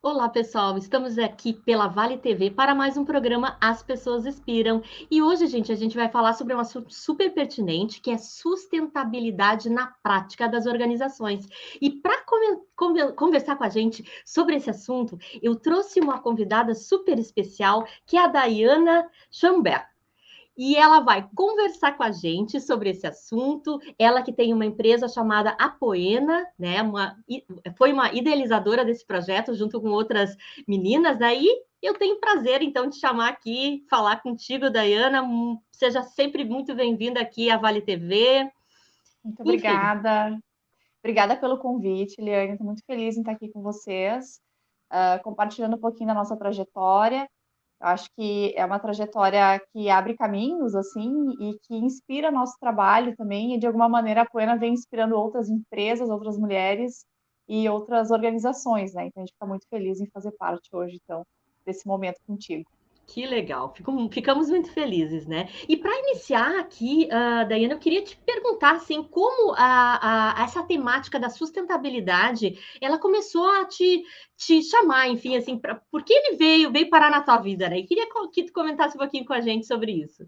Olá, pessoal. Estamos aqui pela Vale TV para mais um programa As Pessoas Inspiram. E hoje, gente, a gente vai falar sobre um assunto super pertinente, que é sustentabilidade na prática das organizações. E para conversar com a gente sobre esse assunto, eu trouxe uma convidada super especial, que é a Daiana Chambert. E ela vai conversar com a gente sobre esse assunto. Ela que tem uma empresa chamada Apoena, né? Foi uma idealizadora desse projeto junto com outras meninas. Daí eu tenho prazer, então, de chamar aqui, falar contigo, Daiana. Seja sempre muito bem-vinda aqui à Vale TV. Muito Enfim, obrigada. Obrigada pelo convite, Liane. Estou muito feliz em estar aqui com vocês, compartilhando um pouquinho da nossa trajetória. Eu acho que é uma trajetória que abre caminhos, assim, e que inspira nosso trabalho também, e de alguma maneira a Poena vem inspirando outras empresas, outras mulheres e outras organizações, né? Então a gente fica muito feliz em fazer parte hoje, então, desse momento contigo. que legal, ficamos muito felizes, né? E para iniciar aqui, Daiana, eu queria te perguntar assim, como essa temática da sustentabilidade, ela começou a te chamar, enfim, assim, por que ele veio parar na tua vida, né? E queria que tu comentasse um pouquinho com a gente sobre isso.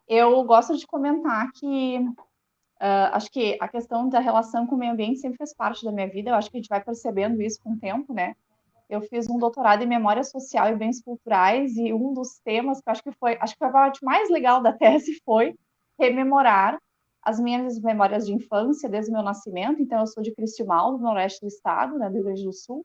Eu gosto de comentar que acho que a questão da relação com o meio ambiente sempre fez parte da minha vida. Eu acho que a gente vai percebendo isso com o tempo, né? Eu fiz um doutorado em memória social e bens culturais e um dos temas que eu acho que foi a parte mais legal da tese foi rememorar as minhas memórias de infância desde o meu nascimento. Então eu sou de Cristiumal, do noroeste do estado, né, do Rio Grande do Sul,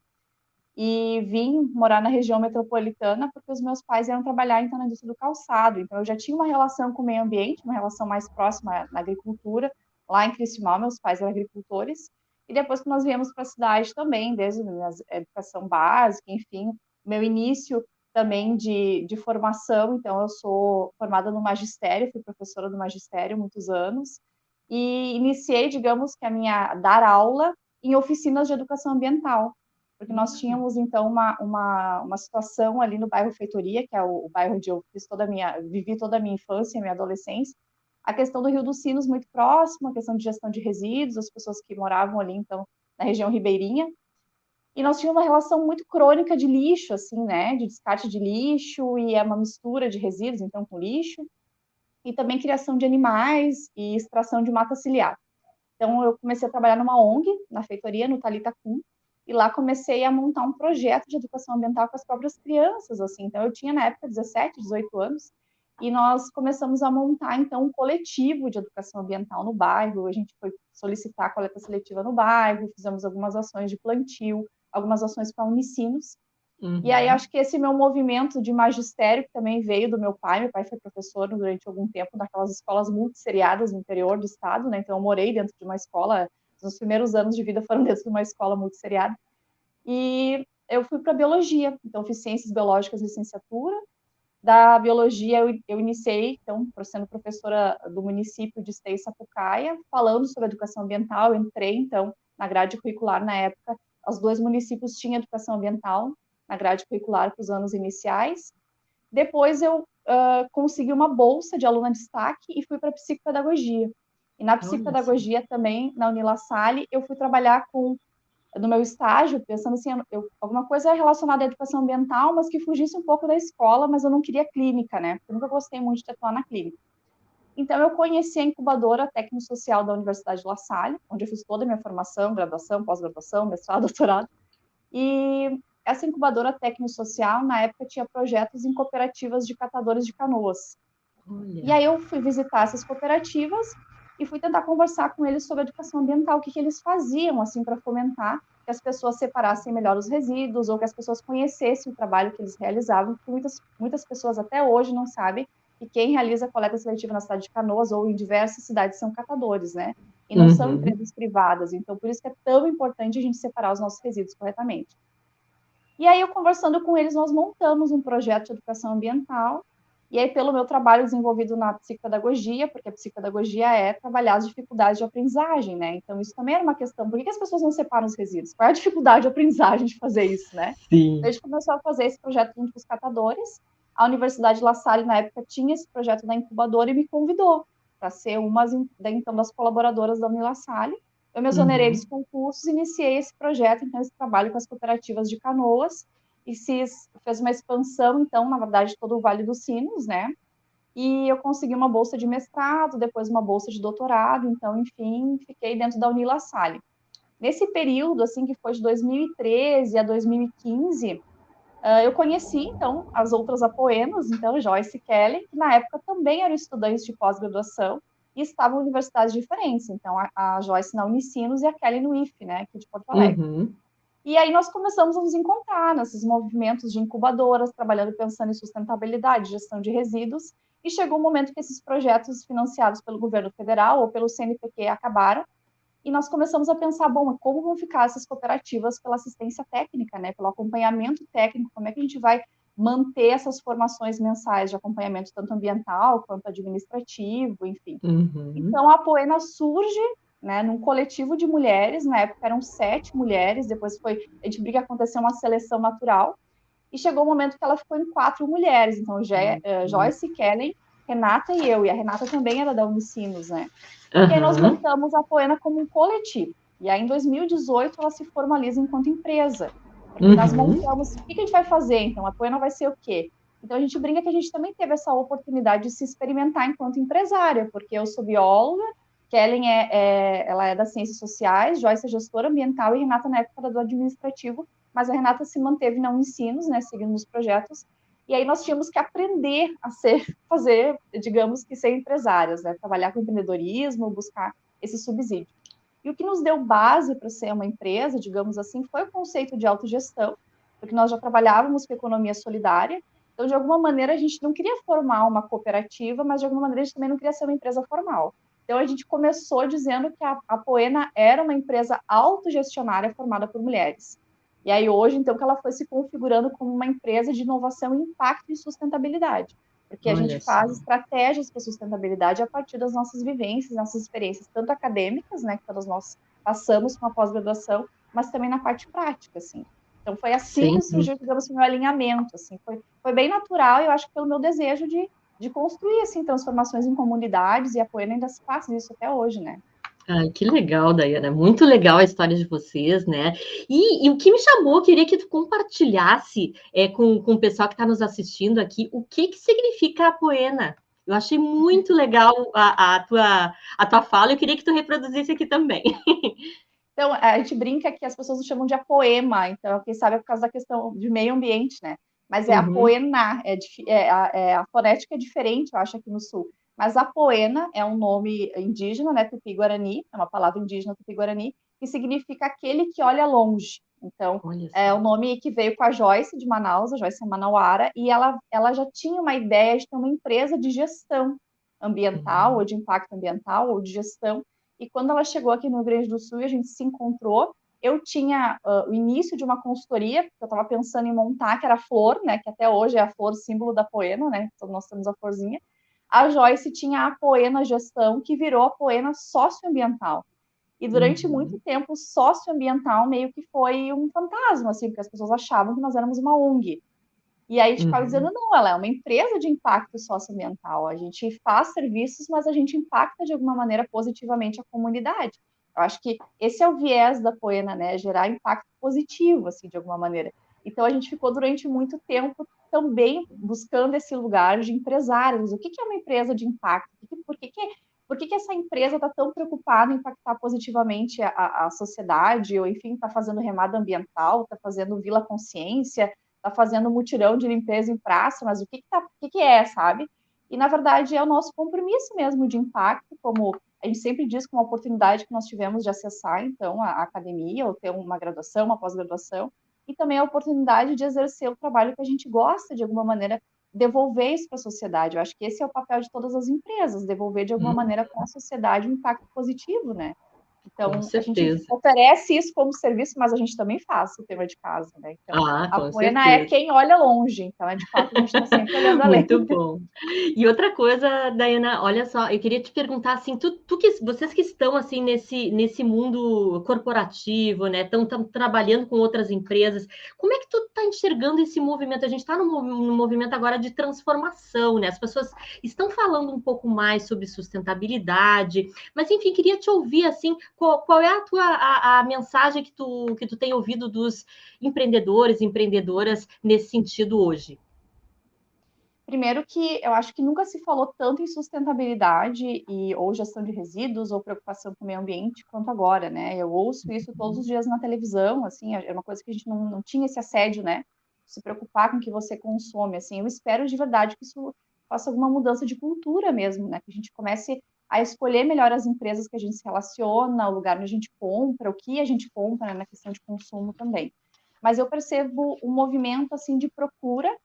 e vim morar na região metropolitana porque os meus pais iam trabalhar então na indústria do calçado. Então eu já tinha uma relação com o meio ambiente, uma relação mais próxima na agricultura. Lá em Cristiumal, meus pais eram agricultores. E depois que nós viemos para a cidade também, desde a minha educação básica, enfim, meu início também de formação. Então eu sou formada no magistério, fui professora do magistério muitos anos e iniciei, digamos que a minha dar aula em oficinas de educação ambiental, porque nós tínhamos então uma situação ali no bairro Feitoria, que é o bairro onde eu vivi toda a minha infância e minha adolescência, a questão do Rio dos Sinos muito próximo, a questão de gestão de resíduos, as pessoas que moravam ali então na região ribeirinha, e nós tínhamos uma relação muito crônica de lixo, assim, né, de descarte de lixo, e é uma mistura de resíduos então com lixo, e também criação de animais e extração de mata ciliar. Então, eu comecei a trabalhar numa ONG, na feitoria, no Talita Kum, e lá comecei a montar um projeto de educação ambiental com as próprias crianças, assim. Então, eu tinha, na época, 17, 18 anos, e nós começamos a montar, então, um coletivo de educação ambiental no bairro. A gente foi solicitar a coleta seletiva no bairro, fizemos algumas ações de plantio, algumas ações para unicinos, e aí Uhum. acho que esse meu movimento de magistério, que também veio do meu pai foi professor durante algum tempo naquelas escolas multisseriadas no interior do estado, né? Então eu morei dentro de uma escola, os primeiros anos de vida foram dentro de uma escola multisseriada. E eu fui para biologia, então fiz ciências biológicas licenciatura. Da biologia eu iniciei, então, sendo professora do município de Esteio Sapucaia, falando sobre educação ambiental. Eu entrei, então, na grade curricular na época. Os dois municípios tinham educação ambiental na grade curricular para os anos iniciais. Depois eu consegui uma bolsa de aluna de destaque e fui para psicopedagogia. E na Olha só. psicopedagogia também, na Unila Salle, eu fui trabalhar no meu estágio, pensando assim, alguma coisa relacionada à educação ambiental, mas que fugisse um pouco da escola, mas eu não queria clínica, né? Eu nunca gostei muito de atuar na clínica. Então, eu conheci a incubadora técnico-social da Universidade de La Salle, onde eu fiz toda a minha formação, graduação, pós-graduação, mestrado, doutorado. E essa incubadora técnico-social, na época, tinha projetos em cooperativas de catadores de canoas. E Olha. aí eu fui visitar essas cooperativas e fui tentar conversar com eles sobre educação ambiental, o que, que eles faziam assim para fomentar que as pessoas separassem melhor os resíduos ou que as pessoas conhecessem o trabalho que eles realizavam, porque muitas pessoas até hoje não sabem que quem realiza a coleta seletiva na cidade de Canoas ou em diversas cidades são catadores, né? E não são Uhum. empresas privadas. Então, por isso que é tão importante a gente separar os nossos resíduos corretamente. E aí, eu conversando com eles, nós montamos um projeto de educação ambiental. E aí, pelo meu trabalho desenvolvido na psicopedagogia, porque a psicopedagogia é trabalhar as dificuldades de aprendizagem, né? Então, isso também era uma questão. Por que as pessoas não separam os resíduos? Qual é a dificuldade de aprendizagem de fazer isso, né? Então, a Sim. gente começou a fazer esse projeto junto com os catadores. A Universidade La Salle, na época, tinha esse projeto da incubadora e me convidou para ser uma então das colaboradoras da Unilasalle. Eu me exonerei dos concursos e iniciei esse projeto, então, esse trabalho com as cooperativas de Canoas, e fez uma expansão, então, na verdade, todo o Vale dos Sinos, né? E eu consegui uma bolsa de mestrado, depois uma bolsa de doutorado, então, enfim, fiquei dentro da Unila Salle. Nesse período, assim, que foi de 2013 a 2015, eu conheci, então, as outras apoenas, então, Joyce e Kelly, que na época também eram estudantes de pós-graduação e estavam em universidades diferentes. Então, a Joyce na Unicinos e a Kelly no IFE, né, aqui de Porto Alegre. Uhum. E aí nós começamos a nos encontrar nesses movimentos de incubadoras, trabalhando pensando em sustentabilidade, gestão de resíduos, e chegou um momento que esses projetos financiados pelo governo federal ou pelo CNPq acabaram, e nós começamos a pensar, bom, como vão ficar essas cooperativas pela assistência técnica, né, pelo acompanhamento técnico, como é que a gente vai manter essas formações mensais de acompanhamento tanto ambiental quanto administrativo, enfim. Uhum. Então a Apoena surge, né, num coletivo de mulheres, na época eram 7 mulheres, depois a gente brinca que aconteceu uma seleção natural, e chegou o um momento que ela ficou em 4 mulheres, então Joyce, Kellen, Renata e eu, e a Renata também era da Unicinos, né? E aí nós Uhum. montamos a Apoena como um coletivo. E aí, em 2018, ela se formaliza enquanto empresa. Porque nós Uhum. montamos... O que a gente vai fazer, então? A Apoena vai ser o quê? Então, a gente brinca que a gente também teve essa oportunidade de se experimentar enquanto empresária, porque eu sou bióloga, Kellen ela é das ciências sociais, Joyce é gestora ambiental e Renata, na época, era do administrativo, mas a Renata se manteve na Unicinos, né, seguindo os projetos, e aí nós tínhamos que aprender a fazer, digamos que ser empresárias, né? Trabalhar com empreendedorismo, buscar esse subsídio. E o que nos deu base para ser uma empresa, digamos assim, foi o conceito de autogestão, porque nós já trabalhávamos com economia solidária, então, de alguma maneira, a gente não queria formar uma cooperativa, mas, de alguma maneira, a gente também não queria ser uma empresa formal. Então, a gente começou dizendo que a Poena era uma empresa autogestionária formada por mulheres. E aí hoje, então, que ela foi se configurando como uma empresa de inovação, impacto e sustentabilidade, porque a gente Olha só. faz estratégias para sustentabilidade a partir das nossas vivências, nossas experiências, tanto acadêmicas, né, que todas nós passamos com a pós-graduação, mas também na parte prática, assim. Então foi assim Sim. que surgiu, digamos, o meu alinhamento, assim, foi bem natural, eu acho que pelo meu desejo de construir, assim, transformações em comunidades, e a Poena ainda se faz isso até hoje, né. Ai, que legal, Daiana. Muito legal a história de vocês, né? E o que me chamou, eu queria que tu compartilhasse com o pessoal que está nos assistindo aqui o que significa a Poena. Eu achei muito legal a tua fala, eu queria que tu reproduzisse aqui também. Então, a gente brinca que as pessoas nos chamam de apoema, então, quem sabe é por causa da questão de meio ambiente, né? Mas é Uhum. apoena, a fonética é diferente, eu acho, aqui no sul. Mas apoena é um nome indígena, né, tupi-guarani, é uma palavra indígena tupi-guarani, que significa aquele que olha longe. Então, Olha é só. o nome que veio com a Joyce de Manaus, a Joyce é manauara, e ela já tinha uma ideia de ter uma empresa de gestão ambiental, Uhum. ou de impacto ambiental, ou de gestão, e quando ela chegou aqui no Rio Grande do Sul e a gente se encontrou, eu tinha o início de uma consultoria, que eu estava pensando em montar, que era a flor, né? Que até hoje é a flor símbolo da Poena, né? Então nós temos a florzinha. A Joyce tinha a Poena Gestão, que virou a Poena Socioambiental. E durante muito Uhum. tempo, socioambiental meio que foi um fantasma, assim, porque as pessoas achavam que nós éramos uma ONG. E aí a gente ficava dizendo, Uhum. não, ela é uma empresa de impacto socioambiental. A gente faz serviços, mas a gente impacta de alguma maneira positivamente a comunidade. Eu acho que esse é o viés da Poena, né? Gerar impacto positivo, assim, de alguma maneira. Então a gente ficou durante muito tempo também buscando esse lugar de empresários. O que é uma empresa de impacto? Por que essa empresa está tão preocupada em impactar positivamente a sociedade? Ou, enfim, está fazendo remada ambiental, está fazendo Vila Consciência, tá fazendo mutirão de limpeza em praça, mas o que é, sabe? E, na verdade, é o nosso compromisso mesmo de impacto, como a gente sempre diz, com uma oportunidade que nós tivemos de acessar, então, a academia, ou ter uma graduação, uma pós-graduação, e também a oportunidade de exercer o trabalho que a gente gosta, de alguma maneira, devolver isso para a sociedade. Eu acho que esse é o papel de todas as empresas, devolver, de alguma maneira, para a sociedade um impacto positivo, né? Com Então, a gente certeza. oferece isso como serviço, mas a gente também faz o tema de casa, né? Então, Ah, a com Poena é certeza. quem olha longe, então é de fato a gente está sempre olhando além. Muito bom. E outra coisa, Daiana, olha só, eu queria te perguntar assim, vocês que estão assim nesse mundo corporativo, né, estão trabalhando com outras empresas, como é que tu está enxergando esse movimento? A gente está num movimento agora de transformação, né? As pessoas estão falando um pouco mais sobre sustentabilidade, mas enfim, queria te ouvir assim, qual é a mensagem que tu tem ouvido dos empreendedores e empreendedoras nesse sentido hoje? Primeiro que eu acho que nunca se falou tanto em sustentabilidade ou gestão de resíduos ou preocupação com o meio ambiente quanto agora, né? Eu ouço isso todos os dias na televisão, assim, é uma coisa que a gente não tinha esse assédio, né? Se preocupar com o que você consome, assim. Eu espero de verdade que isso faça alguma mudança de cultura mesmo, né? Que a gente comece a escolher melhor as empresas que a gente se relaciona, o lugar onde a gente compra, o que a gente compra, né? Na questão de consumo também. Mas eu percebo um movimento, assim, de procura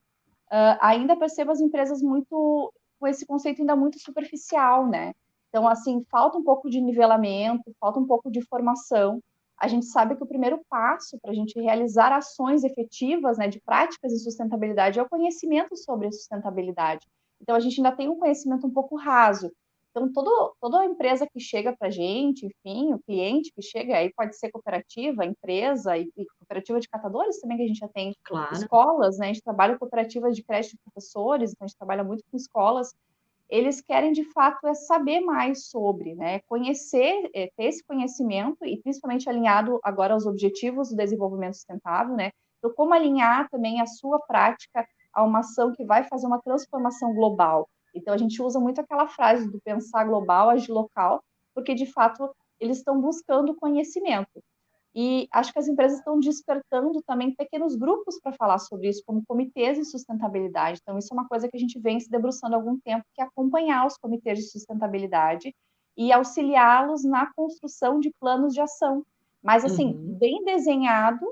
ainda percebo as empresas muito com esse conceito ainda muito superficial, né? Então, assim, falta um pouco de nivelamento, falta um pouco de formação. A gente sabe que o primeiro passo para a gente realizar ações efetivas, né, de práticas de sustentabilidade é o conhecimento sobre a sustentabilidade. Então, a gente ainda tem um conhecimento um pouco raso. Então, toda empresa que chega para a gente, enfim, o cliente que chega, aí pode ser cooperativa, empresa e cooperativa de catadores também, que a gente já tem Claro. escolas, né? A gente trabalha com cooperativas de creche de professores, então a gente trabalha muito com escolas. Eles querem, de fato, saber mais sobre, né? Conhecer, ter esse conhecimento e principalmente alinhado agora aos objetivos do desenvolvimento sustentável, né? Então, como alinhar também a sua prática a uma ação que vai fazer uma transformação global. Então, a gente usa muito aquela frase do pensar global, agir local, porque, de fato, eles estão buscando conhecimento. E acho que as empresas estão despertando também pequenos grupos para falar sobre isso, como comitês de sustentabilidade. Então, isso é uma coisa que a gente vem se debruçando há algum tempo, que é acompanhar os comitês de sustentabilidade e auxiliá-los na construção de planos de ação. Mas, assim, bem desenhado,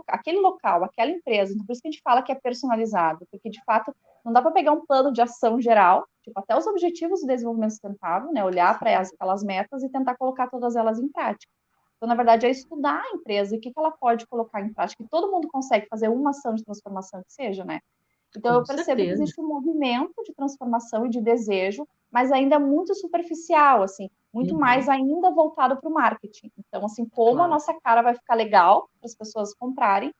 aquele local, aquela empresa. Então, por isso que a gente fala que é personalizado, porque, de fato, não dá para pegar um plano de ação geral, tipo, até os objetivos do desenvolvimento sustentável, né? Olhar para aquelas metas e tentar colocar todas elas em prática. Então, na verdade, é estudar a empresa e o que ela pode colocar em prática. E todo mundo consegue fazer uma ação de transformação que seja, né? Então, Com eu percebo que certeza. existe um movimento de transformação e de desejo, mas ainda muito superficial, assim, muito mais ainda voltado para o marketing. Então, assim, como a Claro. nossa cara vai ficar legal para as pessoas comprarem,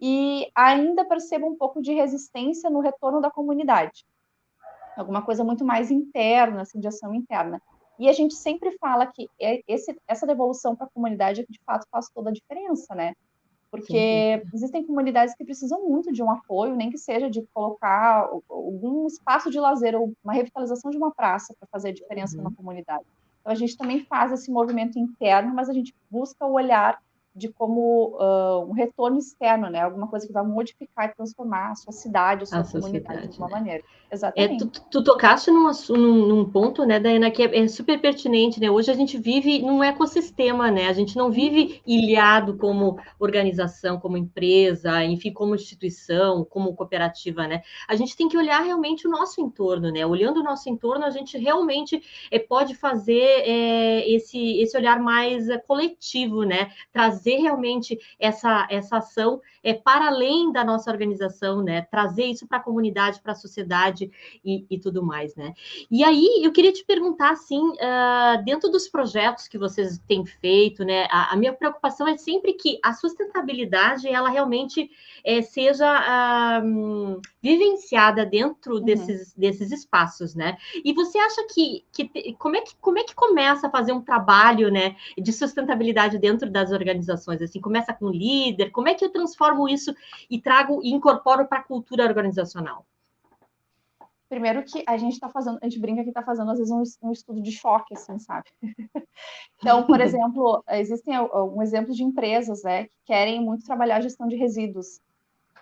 e ainda percebo um pouco de resistência no retorno da comunidade. Alguma coisa muito mais interna, assim, de ação interna. E a gente sempre fala que essa devolução para a comunidade é que de fato faz toda a diferença, né? Sem Porque dúvida. existem comunidades que precisam muito de um apoio, nem que seja de colocar algum espaço de lazer ou uma revitalização de uma praça para fazer a diferença numa comunidade. Então a gente também faz esse movimento interno, mas a gente busca o olhar de como um retorno externo, né? Alguma coisa que vai modificar e transformar a sua cidade, a A sua comunidade de sociedade, alguma né? maneira. Tu, Exatamente. tu tocaste num ponto, né, Daiana, que é super pertinente, né? Hoje a gente vive num ecossistema, né? A gente não vive ilhado como organização, como empresa, enfim, como instituição, como cooperativa, né? A gente tem que olhar realmente o nosso entorno, né? Olhando o nosso entorno, a gente realmente pode fazer esse olhar mais coletivo, né? Trazer realmente essa ação para além da nossa organização, né? Trazer isso para a comunidade, para a sociedade e tudo mais, né? E aí eu queria te perguntar assim, dentro dos projetos que vocês têm feito, né? A minha preocupação é sempre que a sustentabilidade ela realmente seja vivenciada dentro desses espaços, né? E você acha como é que começa a fazer um trabalho, né, de sustentabilidade dentro das organizações? Assim, começa com líder, como é que eu transformo isso e trago e incorporo para a cultura organizacional? Primeiro que a gente está fazendo, a gente brinca que está fazendo, às vezes, um estudo de choque, assim, sabe? Então, por exemplo, existem alguns exemplos de empresas, né, que querem muito trabalhar a gestão de resíduos.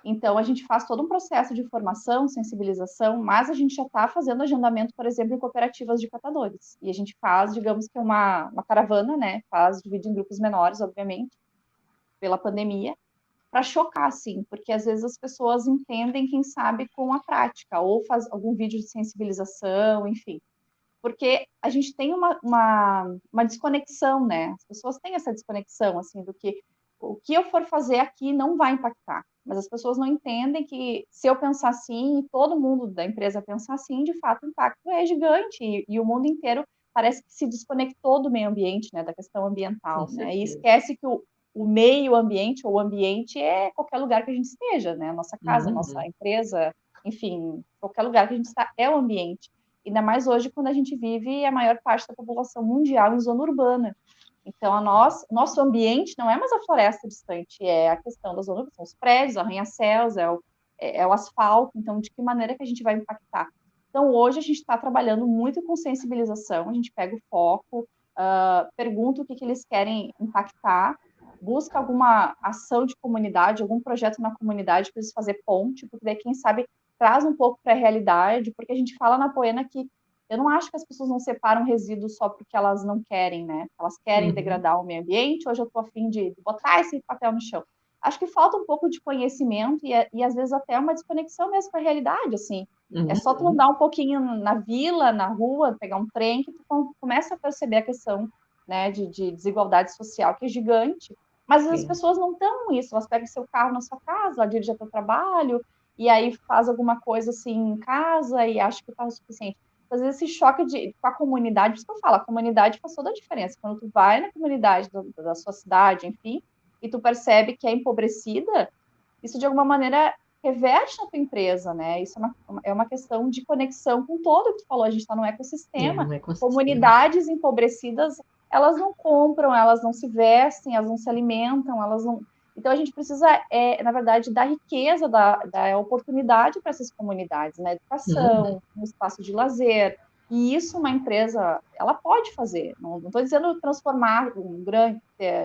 Então, a gente faz todo um processo de formação, sensibilização, mas a gente já está fazendo agendamento, por exemplo, em cooperativas de catadores. E a gente faz, digamos que uma caravana, né? Faz, divide em grupos menores, obviamente, pela pandemia, para chocar, assim, porque às vezes as pessoas entendem, quem sabe, com a prática, ou faz algum vídeo de sensibilização, enfim. Porque a gente tem uma desconexão, né? As pessoas têm essa desconexão, assim, do que o que eu for fazer aqui não vai impactar. Mas as pessoas não entendem que se eu pensar assim, e todo mundo da empresa pensar assim, de fato o impacto é gigante, e o mundo inteiro parece que se desconectou do meio ambiente, né, da questão Com ambiental, né, e certeza. esquece que o meio ambiente ou o ambiente é qualquer lugar que a gente esteja, né, a nossa casa, a nossa empresa, enfim, qualquer lugar que a gente está é o ambiente. ainda mais hoje quando a gente vive a maior parte da população mundial em zona urbana. Então, o nosso ambiente não é mais a floresta distante, é a questão da zona urbana, são os prédios, arranha-céus, é o asfalto. Então, de que maneira que a gente vai impactar? Então, hoje a gente está trabalhando muito com sensibilização, a gente pega o foco, pergunta o que eles querem impactar, busca alguma ação de comunidade, algum projeto na comunidade para eles fazer ponte, porque daí, quem sabe, traz um pouco para a realidade, porque a gente fala na Poena que eu não acho que as pessoas não separam resíduos só porque elas não querem, né? Elas querem degradar o meio ambiente, hoje eu estou a fim de botar esse papel no chão. Acho que falta um pouco de conhecimento e às vezes até uma desconexão mesmo com a realidade, assim. É só tu andar um pouquinho na vila, na rua, pegar um trem, que tu começa a perceber a questão, né, de desigualdade social, que é gigante. Mas as pessoas não estão isso, elas pegam seu carro na sua casa, ela dirige até o trabalho, e aí faz alguma coisa assim em casa e acha que está o suficiente. Às vezes esse choque com a comunidade, por isso que eu falo, a comunidade faz toda a diferença. Quando tu vai na comunidade da sua cidade, enfim, e tu percebe que é empobrecida, isso de alguma maneira reverte na tua empresa, né? Isso é uma questão de conexão com todo o que tu falou, a gente está num ecossistema. Um ecossistema. Comunidades empobrecidas, elas não compram, elas não se vestem, elas não se alimentam, elas não... Então, a gente precisa, na verdade, dar riqueza, dar oportunidade para essas comunidades, né? Educação, um espaço de lazer. E isso uma empresa, ela pode fazer. Não estou dizendo transformar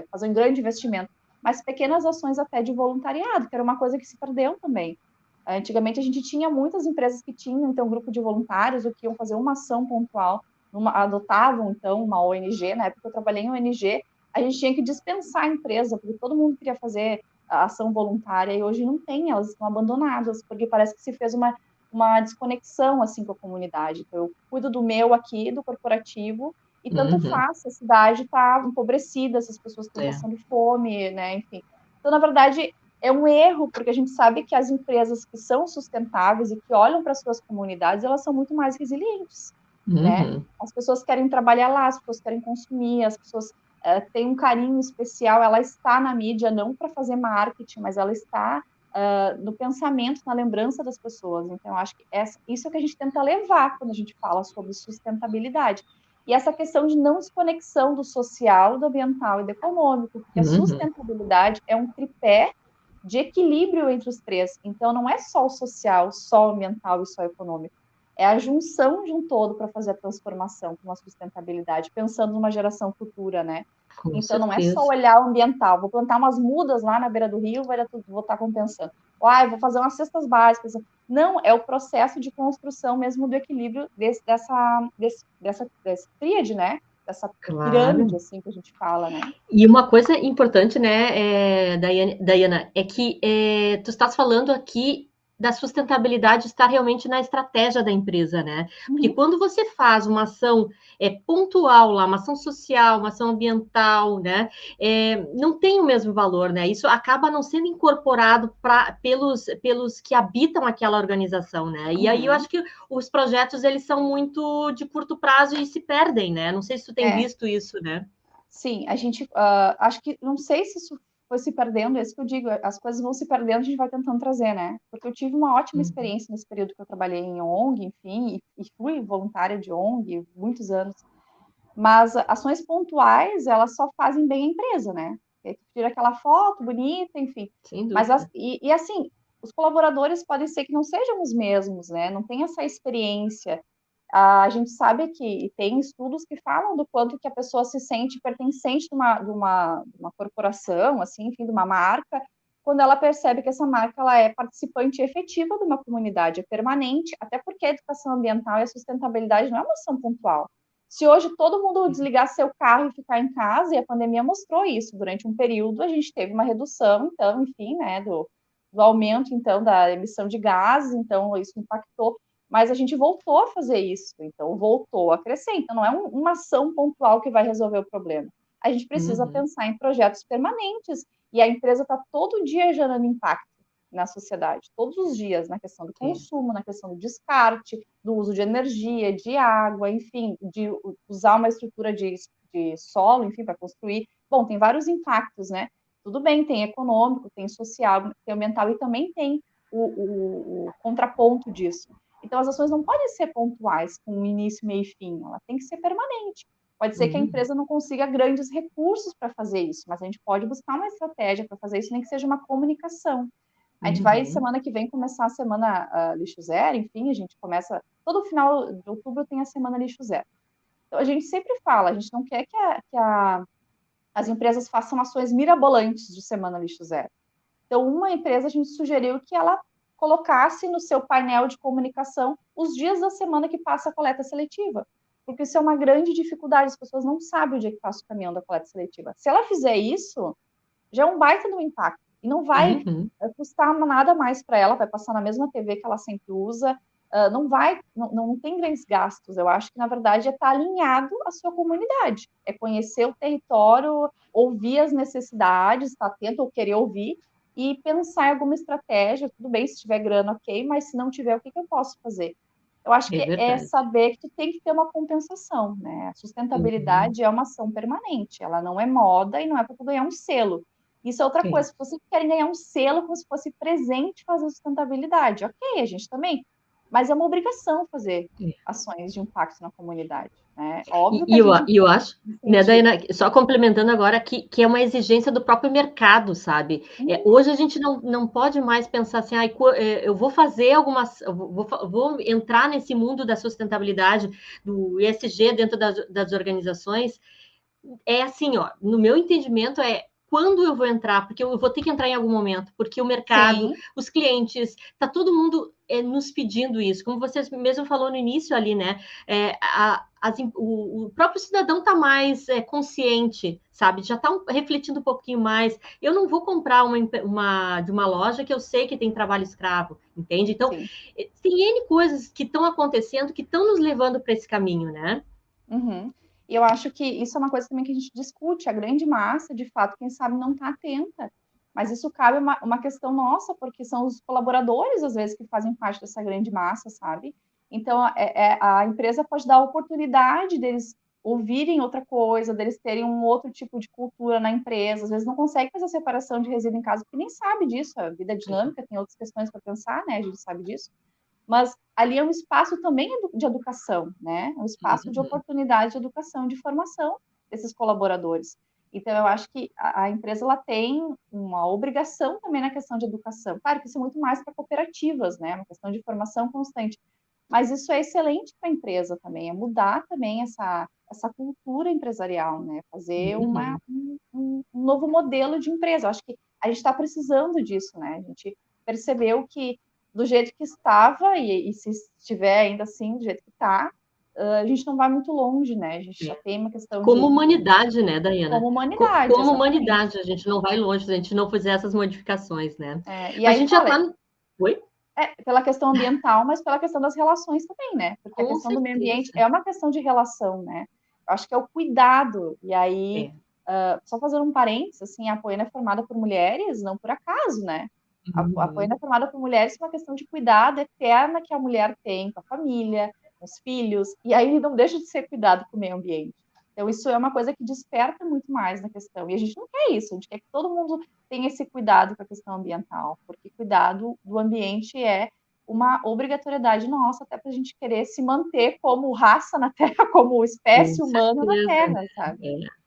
fazer um grande investimento, mas pequenas ações até de voluntariado, que era uma coisa que se perdeu também. Antigamente, a gente tinha muitas empresas que tinham, então, um grupo de voluntários, ou que iam fazer uma ação pontual, adotavam, então, uma ONG. Na época que eu trabalhei em ONG, a gente tinha que dispensar a empresa, porque todo mundo queria fazer a ação voluntária, e hoje não tem, elas estão abandonadas, porque parece que se fez uma desconexão, assim, com a comunidade. Então, eu cuido do meu aqui, do corporativo, e tanto faz se a cidade está empobrecida, se as pessoas estão passando fome, né, enfim. Então, na verdade, é um erro, porque a gente sabe que as empresas que são sustentáveis e que olham para as suas comunidades, elas são muito mais resilientes, né? As pessoas querem trabalhar lá, as pessoas querem consumir, as pessoas têm um carinho especial, ela está na mídia não para fazer marketing, mas ela está no pensamento, na lembrança das pessoas. Então, eu acho que isso é o que a gente tenta levar quando a gente fala sobre sustentabilidade. E essa questão de não desconexão do social, do ambiental e do econômico, porque a sustentabilidade é um tripé de equilíbrio entre os três. Então, não é só o social, só o ambiental e só o econômico. É a junção de um todo para fazer a transformação com a sustentabilidade, pensando numa geração futura, né? Com então, não é certeza. só olhar o ambiental. Vou plantar umas mudas lá na beira do rio, vou estar compensando. Vou fazer umas cestas básicas. Não, é o processo de construção mesmo do equilíbrio dessa tríade, né? Dessa pirâmide, assim, que a gente fala, né? E uma coisa importante, né, Dayana, é que tu estás falando aqui da sustentabilidade estar realmente na estratégia da empresa, né? Porque quando você faz uma ação pontual lá, uma ação social, uma ação ambiental, né, não tem o mesmo valor, né? Isso acaba não sendo incorporado pelos que habitam aquela organização, né? E aí eu acho que os projetos, eles são muito de curto prazo e se perdem, né? Não sei se tu tem visto isso, né? Sim, a gente, acho que, não sei se isso foi se perdendo, é isso que eu digo, as coisas vão se perdendo, a gente vai tentando trazer, né? Porque eu tive uma ótima experiência nesse período que eu trabalhei em ONG, enfim, e fui voluntária de ONG muitos anos, mas ações pontuais, elas só fazem bem a empresa, né? E tu tira aquela foto bonita, enfim. Sem Mas, dúvida. assim, os colaboradores podem ser que não sejam os mesmos, né? Não tem essa experiência. A gente sabe que tem estudos que falam do quanto que a pessoa se sente pertencente de uma corporação, assim, enfim, de uma marca, quando ela percebe que essa marca ela é participante efetiva de uma comunidade, é permanente, até porque a educação ambiental e a sustentabilidade não é uma ação pontual. Se hoje todo mundo desligar seu carro e ficar em casa, e a pandemia mostrou isso, durante um período a gente teve uma redução, então, enfim, né, do aumento, então, da emissão de gases, então isso impactou, mas a gente voltou a fazer isso, então voltou a crescer. Então, não é uma ação pontual que vai resolver o problema. A gente precisa pensar em projetos permanentes, e a empresa está todo dia gerando impacto na sociedade, todos os dias, na questão do consumo, na questão do descarte, do uso de energia, de água, enfim, de usar uma estrutura de solo, enfim, para construir. Bom, tem vários impactos, né? Tudo bem, tem econômico, tem social, tem ambiental, e também tem o contraponto disso. Então, as ações não podem ser pontuais, com início, meio e fim, ela tem que ser permanente. Pode ser que a Uhum. empresa não consiga grandes recursos para fazer isso, mas a gente pode buscar uma estratégia para fazer isso, nem que seja uma comunicação. A gente vai, Uhum. semana que vem, começar a semana lixo zero, enfim, a gente começa, todo final de outubro tem a semana lixo zero. Então, a gente sempre fala, a gente não quer que as empresas façam ações mirabolantes de semana lixo zero. Então, uma empresa, a gente sugeriu que ela colocasse no seu painel de comunicação os dias da semana que passa a coleta seletiva, porque isso é uma grande dificuldade, as pessoas não sabem o dia que passa o caminhão da coleta seletiva. Se ela fizer isso, já é um baita do impacto, e não vai Uhum. custar nada mais para ela, vai passar na mesma TV que ela sempre usa, não tem grandes gastos. Eu acho que, na verdade, é estar alinhado à sua comunidade, é conhecer o território, ouvir as necessidades, estar atento ou querer ouvir, e pensar em alguma estratégia. Tudo bem, se tiver grana, ok, mas se não tiver, o que eu posso fazer? Eu acho É que é verdade. saber que tu tem que ter uma compensação, né? A Uhum. sustentabilidade é uma ação permanente, ela não é moda e não é para tu ganhar um selo. Isso é outra É. coisa, se vocês querem ganhar um selo como se fosse presente fazer sustentabilidade, ok, a gente também, mas é uma obrigação fazer É. ações de impacto na comunidade, né? Óbvio que E a eu, gente e eu acho, né, incentiva. Daiana, só complementando agora, que é uma exigência do próprio mercado, sabe? Hum, Hoje a gente não pode mais pensar assim, ai, eu vou fazer algumas, vou entrar nesse mundo da sustentabilidade, do ESG dentro das organizações. É assim, ó, no meu entendimento quando eu vou entrar, porque eu vou ter que entrar em algum momento, porque o mercado, sim, os clientes, tá todo mundo nos pedindo isso, como você mesmo falou no início ali, né? O próprio cidadão está mais consciente, sabe? Já está refletindo um pouquinho mais. Eu não vou comprar de uma loja que eu sei que tem trabalho escravo, entende? Então, sim. tem N coisas que estão acontecendo que estão nos levando para esse caminho, né? Uhum. E eu acho que isso é uma coisa também que a gente discute. A grande massa, de fato, quem sabe não está atenta. Mas isso cabe uma questão nossa, porque são os colaboradores, às vezes, que fazem parte dessa grande massa, sabe? Então, a empresa pode dar a oportunidade deles ouvirem outra coisa, deles terem um outro tipo de cultura na empresa. Às vezes não consegue fazer a separação de resíduo em casa, porque nem sabe disso. A vida é dinâmica, tem outras questões para pensar, né? A gente sabe disso, mas ali é um espaço também de educação, né? Um espaço de Uhum. oportunidade de educação, de formação desses colaboradores. Então, eu acho que a empresa ela tem uma obrigação também na questão de educação. Claro que isso é muito mais para cooperativas, né? Uma questão de formação constante. Mas isso é excelente para a empresa também, é mudar também essa cultura empresarial, né? Fazer Uhum. um novo modelo de empresa. Eu acho que a gente está precisando disso, né? A gente percebeu que do jeito que estava, e se estiver ainda assim, do jeito que está, a gente não vai muito longe, né? A gente já tem uma questão Como de humanidade, né, Daiana? como humanidade, Como exatamente. humanidade, a gente não vai longe se a gente não fizer essas modificações, né? E A aí gente já fala, está. Oi? pela questão ambiental, mas pela questão das relações também, né? Porque a Com questão do meio ambiente certeza. é uma questão de relação, né? Eu acho que é o cuidado. E aí, É. só fazendo um parênteses, assim, a Apoena é formada por mulheres, não por acaso, né? A Apoena é Uhum. formada por mulheres por uma questão de cuidado eterna que a mulher tem com a família, com os filhos, e aí não deixa de ser cuidado com o meio ambiente. Então, isso é uma coisa que desperta muito mais na questão. E a gente não quer isso, a gente quer que todo mundo tenha esse cuidado com a questão ambiental, porque cuidado do ambiente é uma obrigatoriedade nossa, até para a gente querer se manter como raça na Terra, como Com espécie humana na certeza. Terra, sabe? É.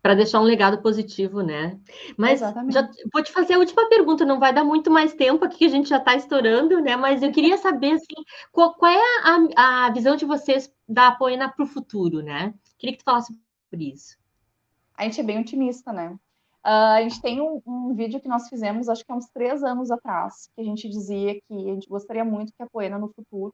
Para deixar um legado positivo, né? Mas já Exatamente. vou te fazer a última pergunta, não vai dar muito mais tempo aqui, que a gente já está estourando, né? Mas eu queria saber assim, qual é a visão de vocês da Apoena para o futuro, né? Queria que tu falasse por isso. A gente é bem otimista, né? A gente tem um vídeo que nós fizemos, acho que há uns 3 anos atrás, que a gente dizia que a gente gostaria muito que a Poena no futuro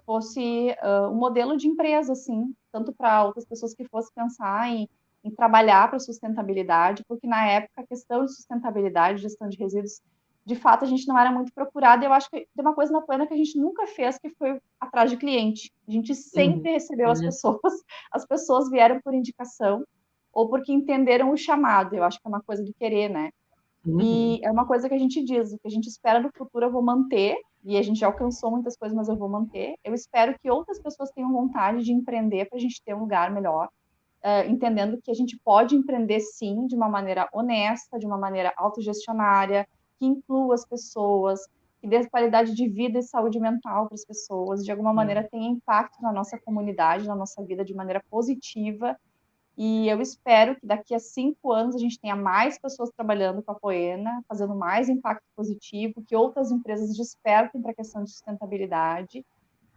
fosse um modelo de empresa, assim, tanto para outras pessoas que fossem pensar em trabalhar para sustentabilidade, porque na época a questão de sustentabilidade, gestão de resíduos, de fato a gente não era muito procurada, e eu acho que tem uma coisa na Poena que a gente nunca fez, que foi atrás de cliente. A gente Uhum. sempre recebeu Olha só. as pessoas vieram por indicação, ou porque entenderam o chamado, eu acho que é uma coisa do querer, né? Uhum. E é uma coisa que a gente diz, o que a gente espera no futuro eu vou manter, e a gente já alcançou muitas coisas, mas eu vou manter. Eu espero que outras pessoas tenham vontade de empreender para a gente ter um lugar melhor, entendendo que a gente pode empreender sim, de uma maneira honesta, de uma maneira autogestionária, que inclua as pessoas, que dê qualidade de vida e saúde mental para as pessoas, de alguma maneira tenha impacto na nossa comunidade, na nossa vida de maneira positiva. E eu espero que daqui a 5 anos a gente tenha mais pessoas trabalhando com a Poena, fazendo mais impacto positivo, que outras empresas despertem para a questão de sustentabilidade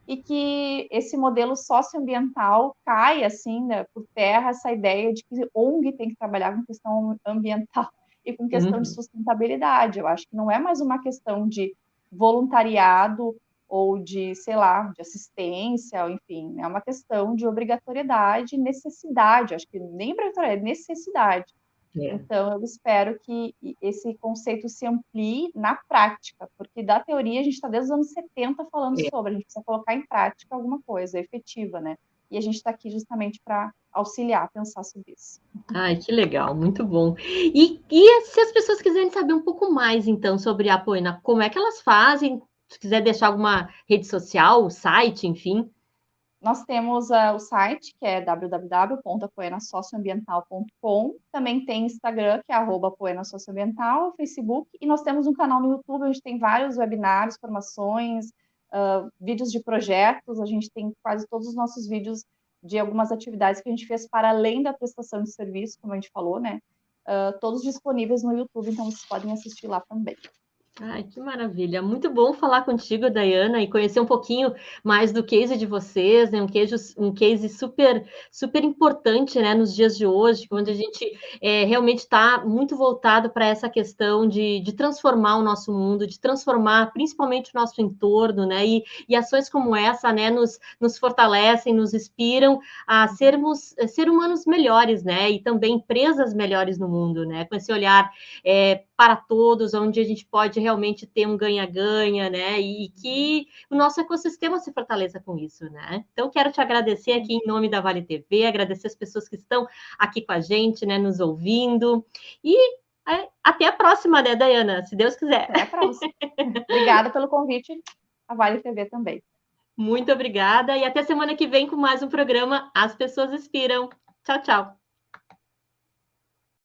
e que esse modelo socioambiental caia assim, né, por terra, essa ideia de que ONG tem que trabalhar com questão ambiental e com questão de sustentabilidade. Eu acho que não é mais uma questão de voluntariado ou de, sei lá, de assistência, enfim, é uma questão de obrigatoriedade e necessidade. Acho que nem obrigatoriedade, é necessidade. Então, eu espero que esse conceito se amplie na prática, porque da teoria a gente está desde os anos 70 falando sobre, a gente precisa colocar em prática alguma coisa efetiva, né? E a gente está aqui justamente para auxiliar, pensar sobre isso. Ai, que legal, muito bom. E se as pessoas quiserem saber um pouco mais, então, sobre a Poena, como é que elas fazem? Se quiser deixar alguma rede social, site, enfim. Nós temos o site, que é www.apoenasocioambiental.com. Também tem Instagram, que é @apoenasocioambiental, Facebook. E nós temos um canal no YouTube, onde tem vários webinários, formações, vídeos de projetos. A gente tem quase todos os nossos vídeos de algumas atividades que a gente fez para além da prestação de serviço, como a gente falou, né? Todos disponíveis no YouTube, então vocês podem assistir lá também. Ai, que maravilha. Muito bom falar contigo, Dayana, e conhecer um pouquinho mais do case de vocês, né? Um case super, super importante, né? Nos dias de hoje, onde a gente realmente está muito voltado para essa questão de transformar o nosso mundo, de transformar principalmente o nosso entorno, né? E ações como essa, né? Nos fortalecem, nos inspiram a sermos ser humanos melhores, né? E também empresas melhores no mundo, né? Com esse olhar para todos, onde a gente pode realmente ter um ganha-ganha, né? E que o nosso ecossistema se fortaleça com isso, né? Então, quero te agradecer aqui em nome da Vale TV, agradecer as pessoas que estão aqui com a gente, né? Nos ouvindo. E até a próxima, né, Dayana? Se Deus quiser. Até a próxima. Obrigada pelo convite. A Vale TV também. Muito obrigada. E até semana que vem com mais um programa As Pessoas Inspiram. Tchau, tchau.